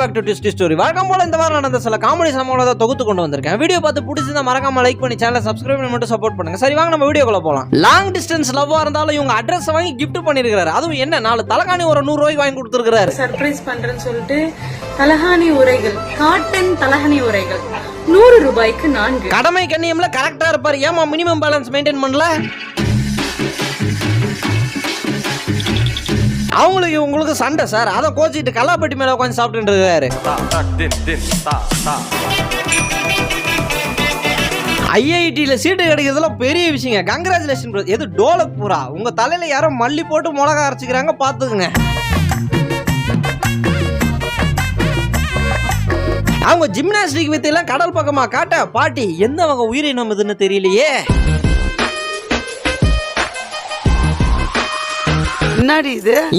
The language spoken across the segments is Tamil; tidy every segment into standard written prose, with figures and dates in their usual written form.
Back to twist story. வழக்கம் போல இந்த வாரம் நடந்த சில காமெடி சம்பவங்களை தொகுத்து கொண்டு வந்திருக்கேன். வீடியோ பார்த்து பிடிச்சிருந்தா மறக்காம லைக் பண்ணி சேனலை சப்ஸ்கிரைப் பண்ணி மட்டும் சப்போர்ட் பண்ணுங்க. சரி வாங்க நம்ம வீடியோக்குள்ள போலாம். லாங் டிஸ்டன்ஸ் லவ்வா இருந்தாலும் இவங்க அட்ரஸ் வாங்கி கிஃப்ட் பண்ணிருக்காரு. அதுவும் என்ன 4 தலகாணி ஒரு 100 ரூபாய்க்கு வாங்கி கொடுத்துருக்காரு. சர்ப்ரைஸ் பண்றேன்னு சொல்லிட்டு தலகாணி உரைகள், காட்டன் தலகாணி உரைகள் 100 ரூபாய்க்கு 4. கடமை கண்ணியம்ல கரெக்டா இருப்பாரு. ஏமா மினிமம் பேலன்ஸ் மெயின்டைன் பண்ணல? அவங்களுக்கு உங்களுக்கு சண்டை சார். அதை கோச்சிட்டு கல்லாப்பட்டி மேல உட்காந்து சாப்பிட்டு இருக்காரு. ஐஐடியில சீட்டு கிடைக்கிறதுல பெரிய விஷயங்க. கங்க்ராச்சுலேஷன். எது டோலக் பூரா உங்க தலையில யாரோ மல்லி போட்டு மிளகா அரைச்சிக்கிறாங்க, பாத்துக்குங்க. அவங்க ஜிம்னாஸ்டிக் வித்தையெல்லாம் கடல் பக்கமா காட்ட பாட்டி எந்த அவங்க உயிரினம் இதுன்னு தெரியலையே.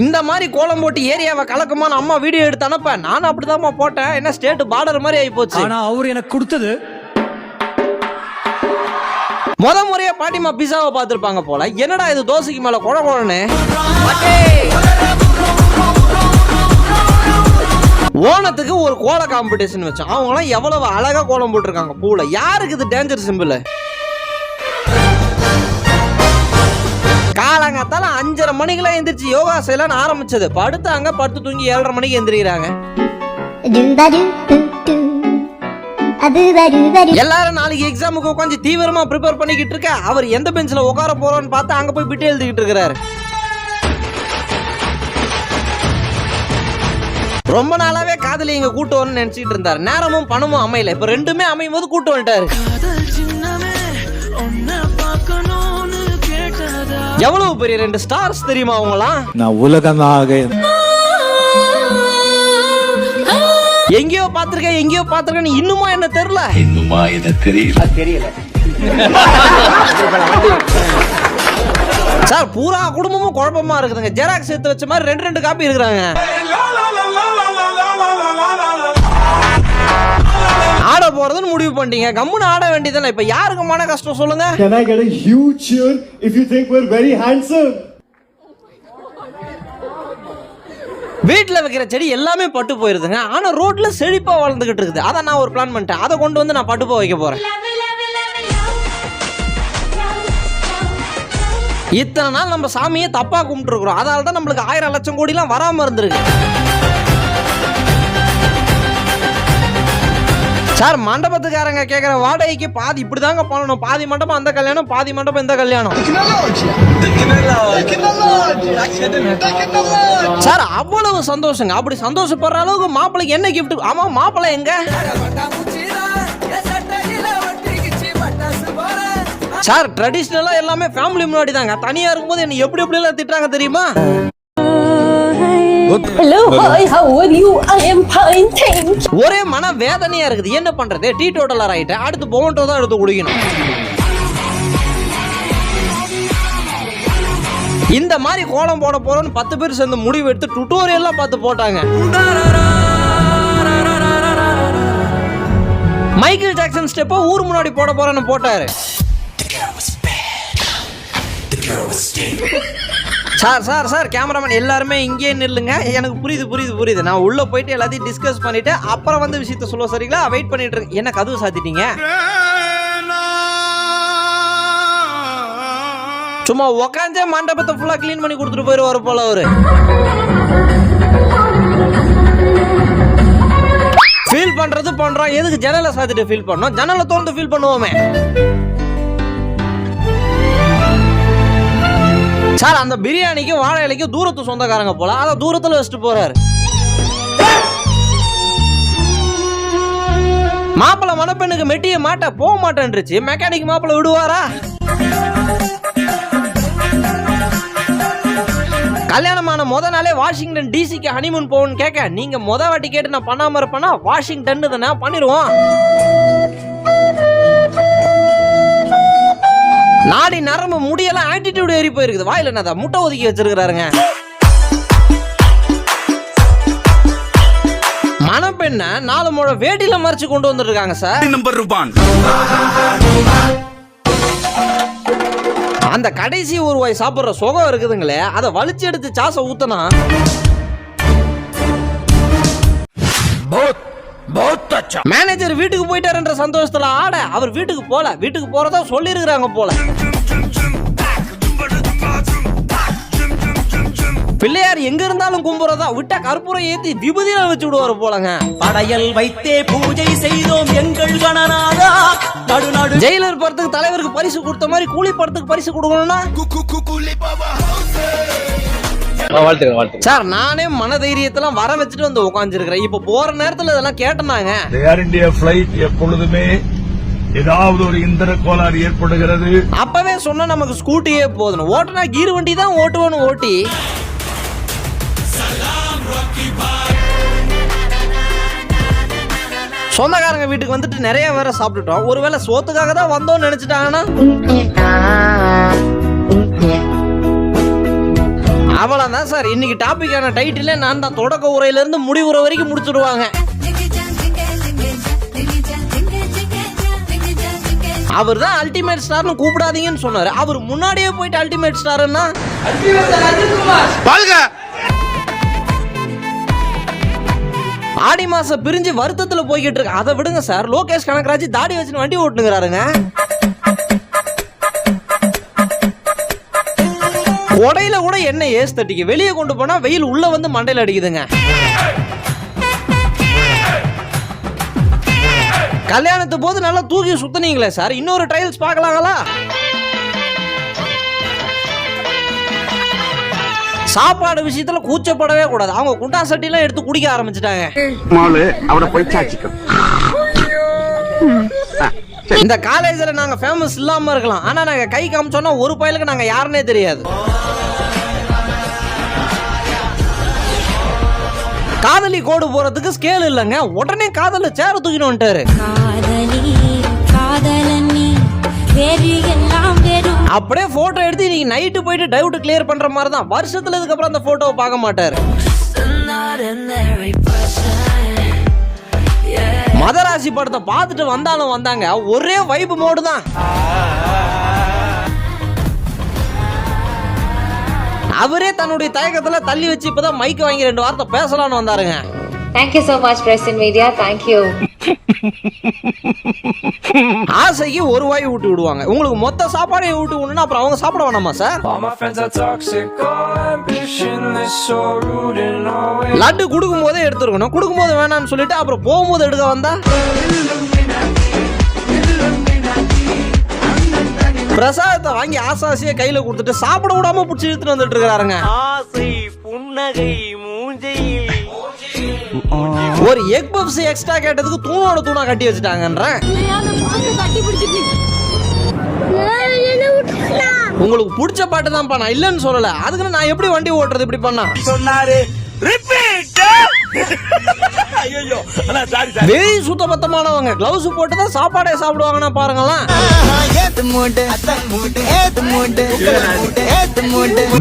இந்த மாதிரி கோலம் போட்டு ஏரியாவை கலக்குமான அம்மா வீடியோ எடுத்து அனுப்ப நானும் அப்படிதான் போட்டேன். என்ன ஸ்டேட் பார்டர் மாதிரி ஆகி போச்சு. ஆனா அவர் எனக்கு கொடுத்தது முறையா பாட்டிமா பிஸாவை பார்த்திருப்பாங்க போல. என்னடா இது தோசைக்கு மேல கொழ கொழன்னு. ஓணத்துக்கு ஒரு கோல காம்படிஷன் வச்சோம். அவங்க எல்லாம் எவ்வளவு அழகா கோலம் போட்டிருக்காங்க பூல. யாருக்கு இது டேஞ்சர் சிம்பிள்? காலங்காத்தால 5:30 மணிக்கெல்லாம் எந்திரிச்சு யோகா செய்யலான்னு ஆரம்பிச்சது. படுத்தாங்க, படுத்து தூங்கி 7:30 மணிக்கு எந்திரிக்கிறாங்க. எல்லாரும் நாளைக்கு எக்ஸாமுக்கு உட்காந்து தீவிரமா ப்ரிப்பேர் பண்ணிக்கிட்டு இருக்க. அவர் எந்த பெஞ்சில உட்கார போறோம்னு பார்த்து அங்க போய் பிட்டு எழுதிக்கிட்டு இருக்கிறாரு. ரொம்ப நாளாவே காதலி இங்க கூட்டு வரணும்னு நினைச்சிட்டு இருந்தாரு. நேரமும் பணமும் அமையல. இப்ப ரெண்டுமே அமையும் போது கூட்டு வந்துட்டாரு. எவ்வளவு பெரிய 2 ஸ்டார்ஸ் தெரியுமா அவங்களாம்? நான் உலகமாக எங்கேயோ பாத்திருக்கேன் இன்னுமா என்ன தெரியல. சார் பூரா குடும்பமும் குழப்பமா இருக்குதுங்க. ஜெராக்ஸ் எடுத்து வச்ச மாதிரி 2 காப்பி இருக்கிறாங்க. ஆட போறதுன்னு முடிவு பண்ணிட்டீங்க, கம்முன்னு ஆட வேண்டியதானே. இப்ப யாருக்கு மன கஷ்டம் சொல்லுங்க? Can I get a huge cheer if you think we're very handsome? வீட்டுல வைக்கிற செடி எல்லாமே பட்டு போயிருதுங்க. ஆனா ரோட்ல செழிப்பா வளர்ந்துகிட்டு இருக்குது. அதான் நான் ஒரு பிளான் பண்ணிட்டேன். அதை கொண்டு வந்து நான் பட்டுப்போ வைக்க போறேன். இத்தனை நாள் நம்ம சாமியை தப்பா கும்பிட்டு இருக்கிறோம். அதனால தான் நம்மளுக்கு 1000 லட்சம் கோடி எல்லாம் வராம இருந்திருக்கு. சார் மண்டபத்துக்காரங்க கேட்கிற வாடகைக்கு பாதி இப்படிதாங்க பண்ணணும். பாதி மண்டபம் அந்த கல்யாணம், பாதி மண்டபம் இந்த கல்யாணம். சார் அவ்வளவு சந்தோஷங்க. அப்படி சந்தோஷப்படுற அளவுக்கு மாப்பிள்ளைக்கு என்ன கிஃப்ட்? ஆமா மாப்பிள்ளை எங்க? சார் ட்ரெடிஷனலா எல்லாமே ஃபேமிலி முன்னாடி தாங்க. தனியா இருக்கும்போது என்ன எப்படி எப்படி எல்லாம் திட்டுறாங்க தெரியுமா? Hello, hi, how are you? I am fine, thanks. ஒரே மன வேதனையா இருக்குது. என்ன பண்றது? டீ டோட்டலர் ஆயிட்டேன். அடுத்து பொமோட்டோ தான் எடுத்து குடிக்கணும். இந்த மாதிரி கோலம் போட போறோம்னு 10 பேர் சேர்ந்து முடிவு எடுத்து டுட்டோரியல்லாம் பார்த்து போட்டாங்க. மைக்கேல் ஜாக்சன் ஸ்டெப்பை ஊர் முன்னாடி போட போறேன்னு போட்டாரு. சார் கேமராமேன் எல்லாருமே இங்கே நில்லுங்க. எனக்கு புரியுது. நான் உள்ள போயிட்டு எல்லாத்தையும் டிஸ்கஸ் பண்ணிட்டு அப்புறம் வந்து விஷயத்த சொல்ல. சரிங்களா? வெயிட் பண்ணிட்டு இருக்கேன். என்ன கதவு சாத்திட்டீங்க? சும்மா உக்காந்தே மண்டபத்தை ஃபுல்லா கிளீன் பண்ணி கொடுத்துட்டு போயிருவாரு போல அவரு. ஃபீல் பண்றது பண்றோம். எதுக்கு ஜன்னலை சாத்திட்டு ஃபீல் பண்ணோம்? ஜன்னலை திறந்து ஃபீல் பண்ணுவோமே. சார் அந்த பிரியாணிக்கு வாழை இலைக்கு தூரத்து சொந்தக்காரங்க போல. அத தூரத்துல வச்சுட்டு போறாரு. மாப்பிள்ள மணப்பெண்ணுக்கு மெட்டிய மாட்ட போக மாட்டேன்ருச்சு. மெக்கானிக் மாப்பிள்ள விடுவாரா? கல்யாணமான முத நாளே வாஷிங்டன் டிசிக்கு ஹனிமூன் போகணும்னு கேட்க, நீங்க முத வாட்டி கேட்டு நான் பண்ணாம இருப்பேன்னா வாஷிங்டன் தானே பண்ணிடுவோம். நாடி நரம்பு முடியெல்லாம் ஆட்டிடியூட் ஏறி போயிருக்குது. வாயில என்னதா முட்டை ஒதுக்கி வச்சிருக்காருங்க. மணப்பெண்ண 4 முழ வேட்டில மறைச்சு கொண்டு வந்துருக்காங்க சார். அந்த கடைசி ஒரு வாய் சாப்பிடுற சுகம் இருக்குதுங்களே, அதை வலிச்சு எடுத்து சாச ஊத்தனா மேனேஜர் வீட்டுக்கு போயிட்டாருன்ற சந்தோஷத்துல ஆட அவர் வீட்டுக்கு போல, வீட்டுக்கு போறதா சொல்லி இருக்கிறாங்க போல. பிள்ளையார் எங்க இருந்தாலும் கும்புறதா விட்டா கற்பூரம் ஏத்தி விபூதியில வச்சு விடுவாரு போலங்க. படையல் வைத்தே பூஜை செய்தோம் எங்கள் கணநாதா. நடுநாடு ஜெயிலர் படத்துக்கு தலைவருக்கு பரிசு கொடுத்த மாதிரி கூலி படத்துக்கு பரிசு கொடுக்கணும்னா சார் நானே மனதைரியத்தெல்லாம் வர வச்சுட்டு வந்து உட்காந்துருக்கிறேன். இப்ப போற நேரத்துல இதெல்லாம் கேட்டனாங்க. ஏர் இந்தியா பிளைட் எப்பொழுதுமே ஏதாவது ஒரு இந்திர கோளாறு ஏற்படுகிறது. அப்பவே சொன்னா நமக்கு ஸ்கூட்டியே போதும், ஓட்டுனா கீர் வண்டி தான் ஓட்டுவேன்னு ஓட்டி சொந்தக்காரங்க வீட்டுக்கு வந்துட்டு நிறைய வேற சாப்பிட்டுட்டோம். ஒருவேளை சோத்துக்காக தான் வந்தோம்னு நினைச்சிட்டாங்கன்னா அவ்வளவுதான் சார். இன்னைக்கு டாபிக்கான டைட்டிலே நான் தான். தொடக்க உரையில இருந்து முடிவுரை வரைக்கும் முடிச்சுடுவாங்க. அவர் தான் அல்டிமேட் ஸ்டார்னு கூப்பிடாதீங்கன்னு சொன்னாரு. அவர் முன்னாடியே போயிட்டு அல்டிமேட் ஸ்டார்னா ஆடி மாசம் பிரிஞ்சு வருத்தத்துல போய்கிட்டு இருக்கு. அதை விடுங்க சார். லோகேஷ் கனகராஜ் தாடி வச்சு வண்டி ஓட்டுங்கிறாருங்க. உடையில கூட என்ன ஏஸ் தட்டிக்கு வெளியே கொண்டு போனா வெயில் உள்ள வந்து மண்டையில அடிக்குதுங்க. கல்யாணத்து போது நல்லா தூக்கி சுத்தனீங்களே சார், இன்னொரு ட்ரையல்ஸ் பார்க்கலாங்களா? சாப்பாடு விஷயத்துல கூச்சப்படவே கூடாது. அவங்க குண்டா சட்டி எல்லாம் எடுத்து குடிக்க ஆரம்பிச்சுட்டாங்க. இந்த காலேஜ்ல நாங்க ஃபேமஸ் இல்லாம இருக்கலாம், ஆனா நாங்க கை காமிச்சோம்னா ஒரு பயலுக்கு நாங்க யாருன்னே தெரியாது. காதலி கோடு போறதுக்கு ஸ்கேல் இல்லங்க, உடனே காதல சேர தூக்கிட்டு வந்துட்டாரு. அப்படியே போட்டோ எடுத்து இன்னைக்கு நைட்டு போயிட்டு டவுட் கிளியர் பண்ற மாதிரி தான். வருஷத்துல இதுக்கு அப்புறம் அந்த போட்டோவை பார்க்க மாட்டாரு. மதராசி படத்தை பார்த்துட்டு வந்தாலும் வந்தாங்க, ஒரே வைப் மோடு தான். அவரே தன்னுடைய தயக்கத்துல தள்ளி வச்சு இப்பதான் மைக் வாங்கி 2 வார்த்தை பேசலாம்னு வந்தாருங்க. Thank you so much, Press in Media. Thank you. ஆசைக்கு ஒரு வாய் ஊட்டி விடுவாங்க. உங்களுக்கு மொத்த சாப்பாடையும் ஊட்டி விடணும்னா அப்புறம் அவங்க சாப்பிட வேணாமா சார்? லட்டு கொடுக்கும் போதே எடுத்துருக்கணும், கொடுக்கும் போது வேணாம்னு சொல்லிட்டு அப்புறம் போகும்போது எடுக்க வந்தா பிரசாதத்தை வாங்கி ஆசாசியா கையில கொடுத்துட்டு சாப்பிட விடாம புடிச்சு இழுத்துட்டு வந்துட்டு இருக்காருங்க. ஒரு எக் பப்ஸ் எக்ஸ்ட்ரா கேட்டதுக்கு தூணோட தூணா கட்டி வச்சுட்டாங்கன்ற. உங்களுக்கு பிடிச்ச பாட்டு தான்ப்பா, நான் இல்லன்னு சொல்லல. அதுக்கு நான் எப்படி வண்டி ஓட்டுறது இப்படி பண்ணா சொன்னாரு. வெறி சுத்த பத்தமானவங்க கிளவுஸ் போட்டு தான் சாப்பாடே சாப்பிடுவாங்கன்னா பாருங்களேன்.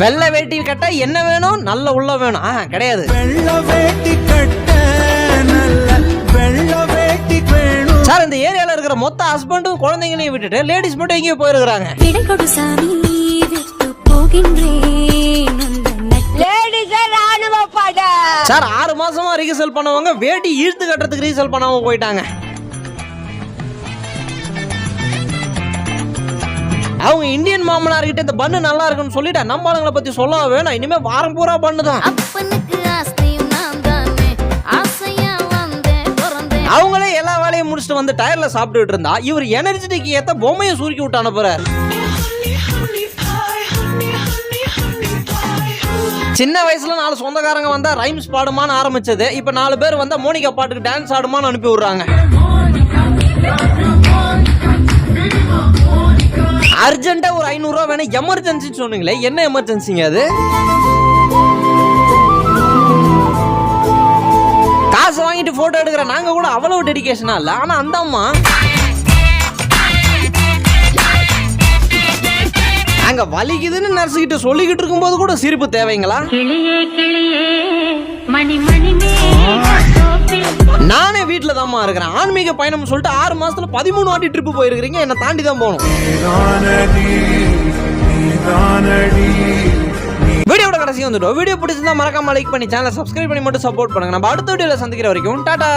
வெள்ளை வேட்டி கட்ட என்ன வேணும், நல்ல உள்ள வேணும். கிடையாது. சார் இந்த ஏரியால இருக்கிற மொத்த ஹஸ்பண்டும் குழந்தைங்களையும் விட்டுட்டு லேடிஸ் மட்டும் எங்கேயோ போயிருக்காங்க. சார் 6 மாசமா ரீசல் பண்ணவங்க வேட்டி இழுத்து கட்டுறதுக்கு ரீசல் பண்ணாம போயிட்டாங்க. அவங்க இந்தியன் மாமனார் கிட்ட இந்த பண்ணு நல்லா இருக்குன்னு சொல்லிட்டு நம்ம ஆளுங்களை பத்தி சொல்ல வேணாம். இனிமே வாரம் பூரா பண்ணு தான். அவங்களே எல்லா வேலையும் முடிச்சுட்டு வந்து டயர்ல சாப்பிட்டுட்டு இருந்தா இவர் எனர்ஜெட்டிக் ஏத்த பொம்மையை சுருக்கி விட்டு அனுப்புறாரு. சின்ன வயசுல 4 சொந்தக்காரங்க வந்தா ரைம்ஸ் பாடுமான்னு ஆரம்பிச்சது இப்ப 4 பேர் வந்தா மோனிகா பாட்டுக்கு டான்ஸ் ஆடுமான்னு அனுப்பி விடுறாங்க. அர்ஜென்ட்டா ஒரு 500 ரூபா வேணும் எமர்ஜென்சின்னு சொன்னீங்களே, என்ன எமர்ஜென்சிங்க அது? காசு வாங்கிட்டு போட்டோ எடுக்கிற நாங்க கூட அவ்வளவு டெடிகேஷனா இல்ல. ஆனா அந்த அம்மா அங்க வலிக்குதுன்னு நர்ஸ் கிட்ட சொல்லிக்கிட்டு இருக்கும்போது கூட சிரிப்பு தேவைங்களா? நானே வீட்டுல தான்மா இருக்கிறேன். ஆன்மீக பயணம் சொல்லிட்டு 6 மாசத்துல 13 வாட்டி ட்ரிப் போயிருக்கீங்க. என்ன தாண்டி தான் போகணும். வீடியோட கடைசி வந்துட்டோம். வீடியோ பிடிச்சிருந்தா மறக்காம லைக் பண்ணி சேனலை சப்ஸ்கிரைப் பண்ணி மட்டும் சப்போர்ட் பண்ணுங்க. நம்ம அடுத்த வீடியோல சந்திக்கிற வரைக்கும் டாடா.